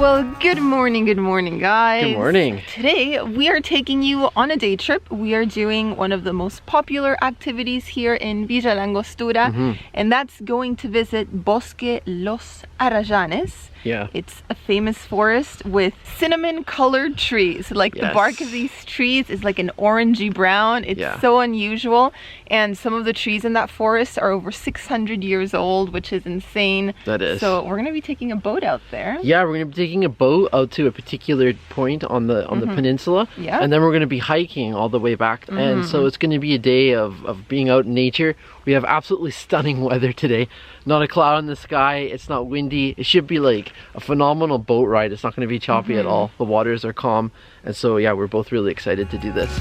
Well, good morning, guys. Good morning. Today, we are taking you on a day trip. We are doing one of the most popular activities here in Villa La Angostura, and that's going to visit Bosque Los Arrayanes. Yeah. It's a famous forest with cinnamon-colored trees. Like the bark of these trees is like an orangey brown. It's so unusual. And some of the trees in that forest are over 600 years old, which is insane. That is. So we're going to be taking a boat out there. Yeah, we're going to be taking a boat out to a particular point on the peninsula. Yeah. And then we're going to be hiking all the way back. And so it's going to be a day of being out in nature. We have absolutely stunning weather today. Not a cloud in the sky. It's not windy. It should be like a phenomenal boat ride. It's not going to be choppy at all. The waters are calm. And so yeah, we're both really excited to do this.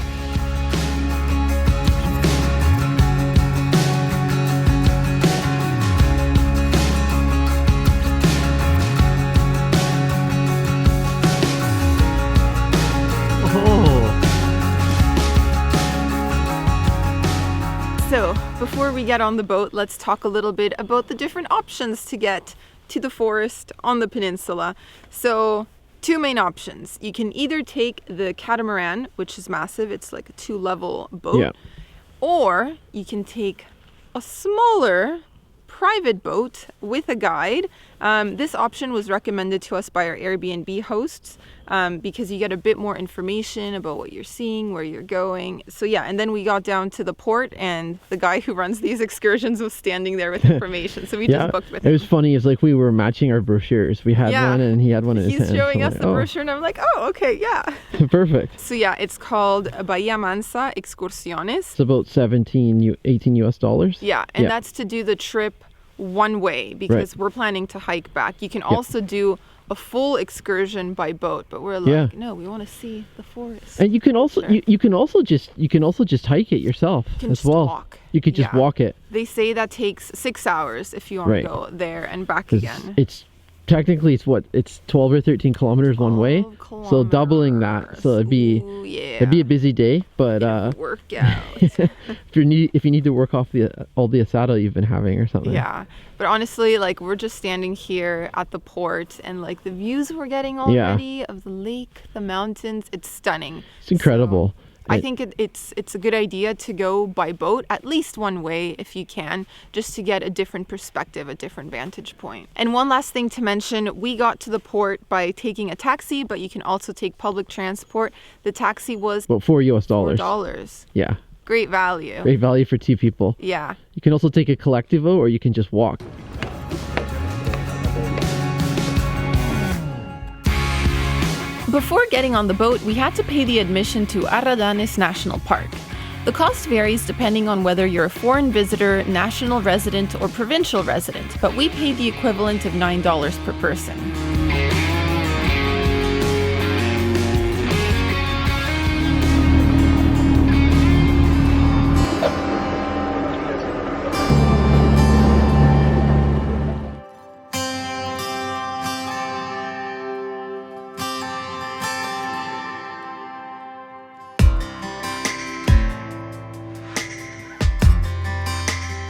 So, before we get on the boat, let's talk a little bit about the different options to get to the forest on the peninsula. So, two main options. You can either take the catamaran, which is massive, it's like a 2-level boat, or you can take a smaller private boat with a guide. This option was recommended to us by our Airbnb hosts because you get a bit more information about what you're seeing, where you're going. So yeah, and then we got down to the port and the guy who runs these excursions was standing there with information. So we just booked with him. It was funny. It's like we were matching our brochures. We had one and he had one in his hand. He's showing us the brochure and I'm like, oh, okay, yeah. Perfect. So yeah, it's called Bahía Mansa Excursiones. It's about $18 US. Yeah, and that's to do the trip one way because we're planning to hike back. You can also do a full excursion by boat, but we're like, no, we want to see the forest. And you can also you can also just hike it yourself as well. Walk. You could just walk it. They say that takes 6 hours if you want to go there and back again. It's technically it's 12 or 13 kilometers one way. So doubling that. So it'd be a busy day, but workout. if you need to work off all the asado you've been having or something. Yeah. But honestly, like we're just standing here at the port and like the views we're getting already of the lake, the mountains, it's stunning. It's incredible. So I think it's a good idea to go by boat at least one way if you can, just to get a different perspective, a different vantage point. And one last thing to mention, we got to the port by taking a taxi, but you can also take public transport. The taxi was about $4 US. $4. Yeah. Great value. Great value for 2 people. Yeah. You can also take a collectivo or you can just walk. Before getting on the boat, we had to pay the admission to Arrayanes National Park. The cost varies depending on whether you're a foreign visitor, national resident, or provincial resident, but we paid the equivalent of $9 per person.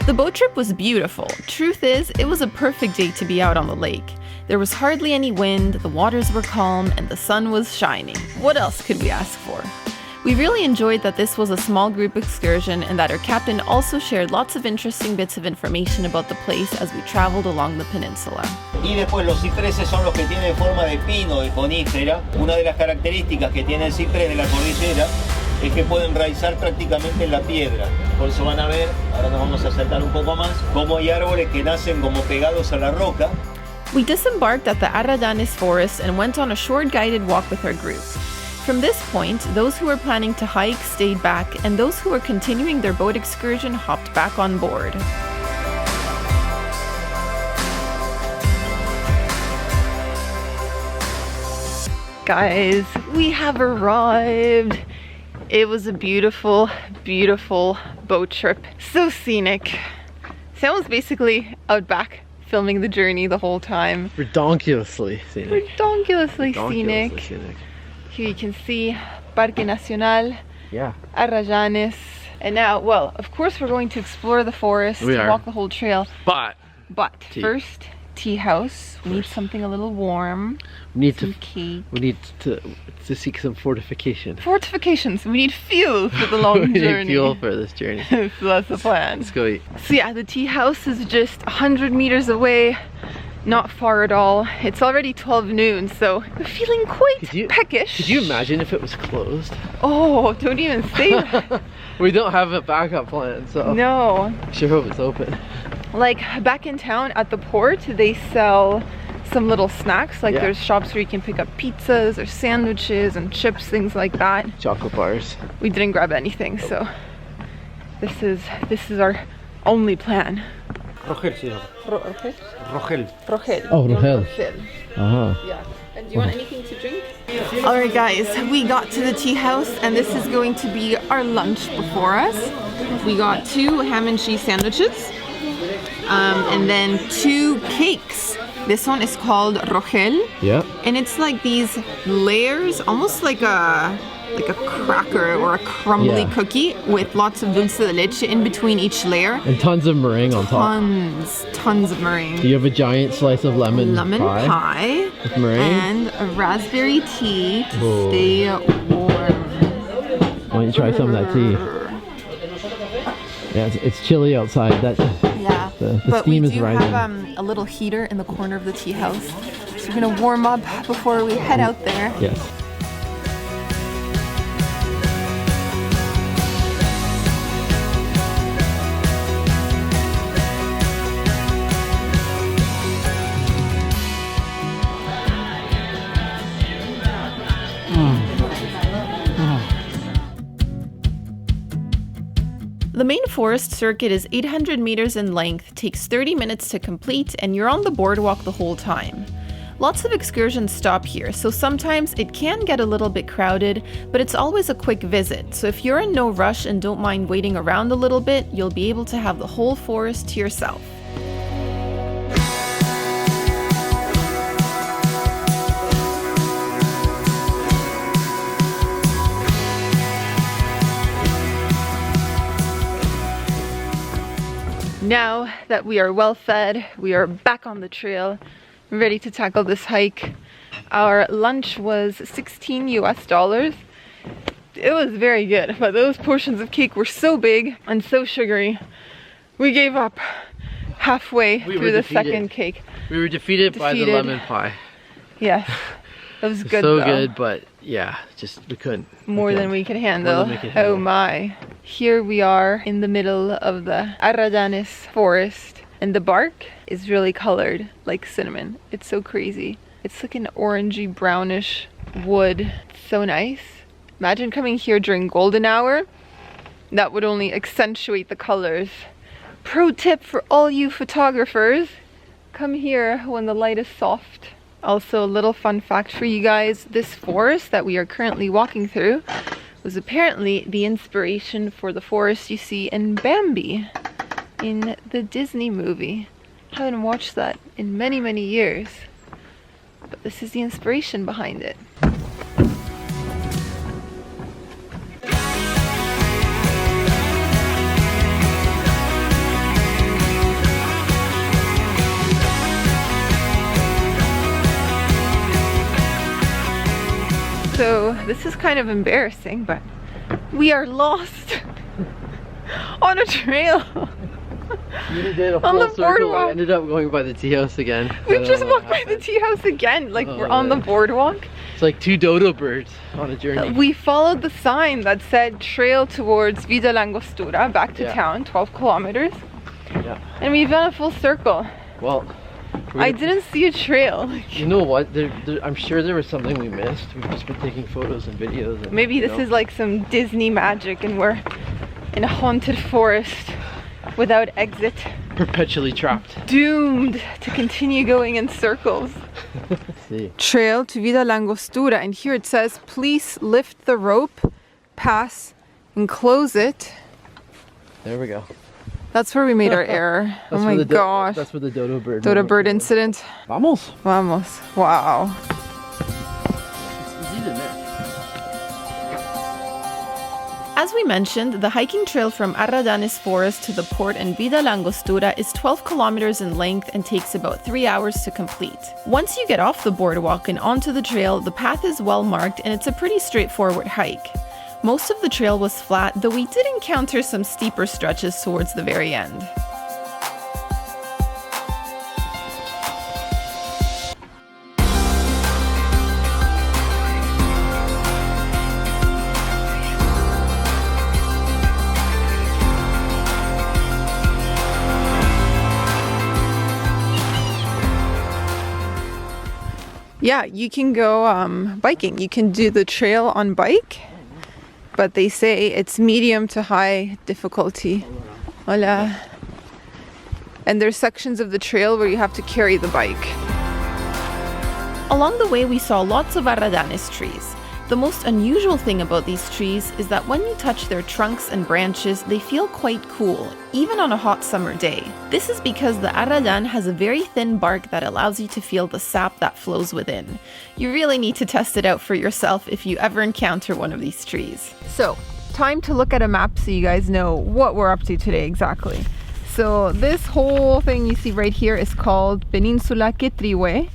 The boat trip was beautiful. Truth is, it was a perfect day to be out on the lake. There was hardly any wind, the waters were calm, and the sun was shining. What else could we ask for? We really enjoyed that this was a small group excursion and that our captain also shared lots of interesting bits of information about the place as we traveled along the peninsula. Y después los cipreses son los que tienen forma de pino, de conífera. Una de las características que tiene el ciprés de la cordillera es que pueden enraizar prácticamente en la piedra. Por eso van a ver, ahora nos vamos a acercar un poco más, cómo hay árboles que nacen como pegados a la roca. We disembarked at the Arrayanes Forest and went on a short guided walk with our group. From this point, those who were planning to hike stayed back, and those who were continuing their boat excursion hopped back on board. Guys, we have arrived. It was a beautiful, beautiful boat trip. So scenic. Sam was basically out back filming the journey the whole time. Redonkulously scenic. Redonkulously scenic. Here you can see Parque Nacional, Arrayanes. And now, well, of course we're going to explore the forest, walk the whole trail. But first, tea house. We need something a little warm. We need some cake. We need to seek some fortification. Fortifications. We need fuel for the long we journey. need fuel for this journey. So that's the plan. Let's go eat. So yeah, the tea house is just 100 meters away. Not far at all. It's already 12 noon, so I'm feeling quite peckish. Could you imagine if it was closed? Oh, don't even say that. We don't have a backup plan, so no. Sure hope it's open. Like back in town at the port, they sell some little snacks. Like there's shops where you can pick up pizzas or sandwiches and chips, things like that. Chocolate bars. We didn't grab anything, so this is our only plan. Rogel, señor. Rogel? Rogel. Rogel. Oh, Rogel. Yeah. And do you want anything to drink? Alright guys, we got to the tea house and this is going to be our lunch before us. We got 2 ham and cheese sandwiches and then 2 cakes. This one is called Rogel. Yeah. And it's like these layers, almost like a cracker or a crumbly cookie with lots of dulce de leche in between each layer. And tons of meringue on top. Tons of meringue. You have a giant slice of lemon pie with meringue. And a raspberry tea to stay warm. Why don't you try some of that tea? Yeah, it's chilly outside. The steam is rising. We do have a little heater in the corner of the tea house. So we're gonna warm up before we head out there. Yes. The main forest circuit is 800 meters in length, takes 30 minutes to complete, and you're on the boardwalk the whole time. Lots of excursions stop here, so sometimes it can get a little bit crowded, but it's always a quick visit, so if you're in no rush and don't mind waiting around a little bit, you'll be able to have the whole forest to yourself. Now that we are well fed, we are back on the trail, ready to tackle this hike. Our lunch was $16 US. It was very good, but those portions of cake were so big and so sugary. We gave up halfway through the second cake. We were defeated by the lemon pie. Yes, that was good so though. Good, but yeah, just we couldn't. More than we could handle. Oh my. Here we are in the middle of the Arrayanes Forest, and the bark is really colored like cinnamon. It's so crazy. It's like an orangey brownish wood. It's so nice. Imagine coming here during golden hour. That would only accentuate the colors. Pro tip for all you photographers, come here when the light is soft. Also, a little fun fact for you guys, this forest that we are currently walking through was apparently the inspiration for the forest you see in Bambi in the Disney movie. I haven't watched that in many, many years, but this is the inspiration behind it. So this is kind of embarrassing, but we are lost on a trail. You did a full circle. I ended up going by the tea house again. We just walked by the tea house again, like we're on the boardwalk. It's like 2 dodo birds on a journey. We followed the sign that said trail towards Villa La Angostura, back to town, 12 kilometers. Yeah. And we've done a full circle. Well, I didn't see a trail. You know what? I'm sure there was something we missed. We've just been taking photos and videos. And, maybe this is like some Disney magic and we're in a haunted forest without exit. Perpetually trapped. Doomed to continue going in circles. See. Trail to Villa La Angostura, and here it says, please lift the rope, pass, and close it. There we go. That's where we made our error. Oh my gosh. That's where the dodo bird. Dodo bird incident. Vamos. Vamos. Wow. It's easy to miss. As As we mentioned, the hiking trail from Arrayanes Forest to the port in Villa La Angostura is 12 kilometers in length and takes about 3 hours to complete. Once you get off the boardwalk and onto the trail, the path is well marked and it's a pretty straightforward hike. Most of the trail was flat, though we did encounter some steeper stretches towards the very end. Yeah, you can go biking. You can do the trail on bike, but they say it's medium to high difficulty. Hola. And there's sections of the trail where you have to carry the bike. Along the way, we saw lots of Arrayanes trees. The most unusual thing about these trees is that when you touch their trunks and branches, they feel quite cool, even on a hot summer day. This is because the Arrayan has a very thin bark that allows you to feel the sap that flows within. You really need to test it out for yourself if you ever encounter one of these trees. So, time to look at a map so you guys know what we're up to today exactly. So this whole thing you see right here is called Peninsula Ketriwe.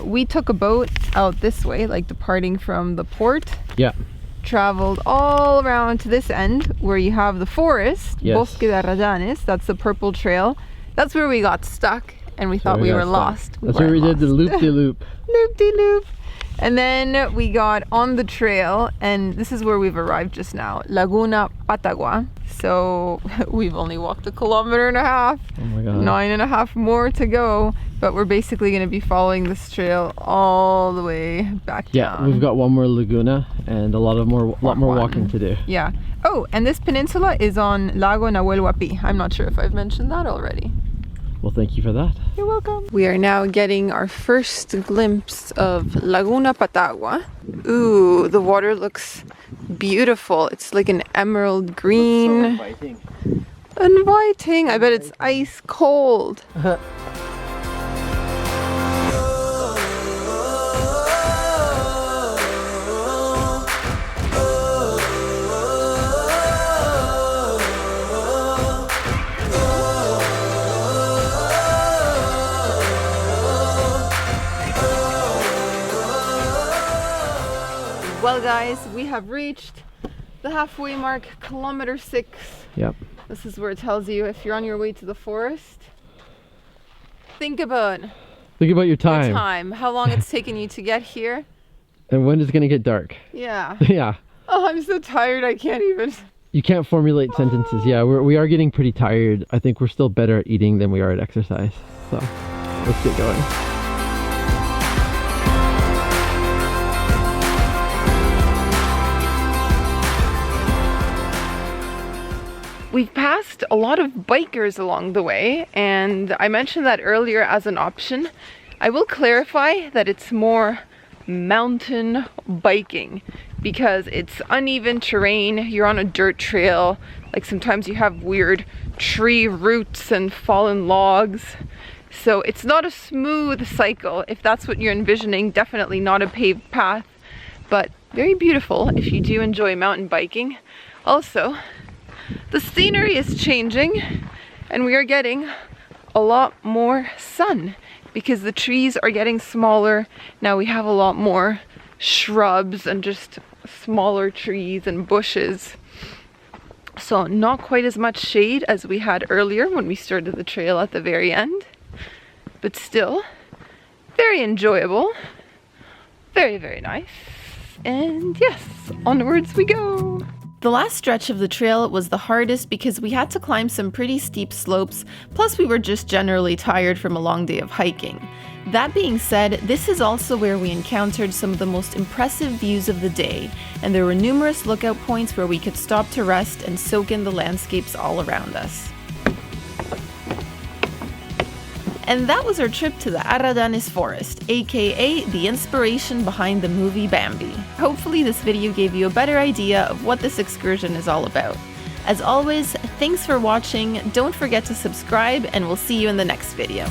We took a boat out this way, like departing from the port. Yeah. Traveled all around to this end where you have the forest, yes. Bosque de Arrayanes. That's the purple trail. That's where we got stuck and we thought we were lost. That's where we did the loop-de-loop. Loop-de-loop. And then we got on the trail, and this is where we've arrived just now, Laguna Patagonia. So we've only walked 1.5 kilometers. Oh my God. 9.5 more to go, but we're basically going to be following this trail all the way back down. Yeah, we've got one more laguna and a lot more walking to do. Yeah. Oh, and this peninsula is on Lago Nahuel Huapi. I'm not sure if I've mentioned that already. Well, thank you for that. You're welcome. We are now getting our first glimpse of Laguna Patagonia. Ooh, the water looks beautiful. It's like an emerald green. So inviting. Inviting. I bet it's ice cold. Well guys, we have reached the halfway mark, kilometer 6. Yep. This is where it tells you if you're on your way to the forest. Think about your time. How long it's taken you to get here. And when it's gonna get dark. Yeah. Yeah. Oh, I'm so tired, I can't even. You can't formulate sentences. Yeah, we are getting pretty tired. I think we're still better at eating than we are at exercise. So let's get going. We've passed a lot of bikers along the way, and I mentioned that earlier as an option. I will clarify that it's more mountain biking because it's uneven terrain. You're on a dirt trail, like sometimes you have weird tree roots and fallen logs. So it's not a smooth cycle. If that's what you're envisioning, definitely not a paved path, but very beautiful if you do enjoy mountain biking. Also, the scenery is changing and we are getting a lot more sun because the trees are getting smaller. Now we have a lot more shrubs and just smaller trees and bushes. So not quite as much shade as we had earlier when we started the trail at the very end, but still very enjoyable, very, very nice. And yes, onwards we go. The last stretch of the trail was the hardest because we had to climb some pretty steep slopes, plus we were just generally tired from a long day of hiking. That being said, this is also where we encountered some of the most impressive views of the day, and there were numerous lookout points where we could stop to rest and soak in the landscapes all around us. And that was our trip to the Arrayanes Forest, aka the inspiration behind the movie Bambi. Hopefully this video gave you a better idea of what this excursion is all about. As always, thanks for watching, don't forget to subscribe, and we'll see you in the next video.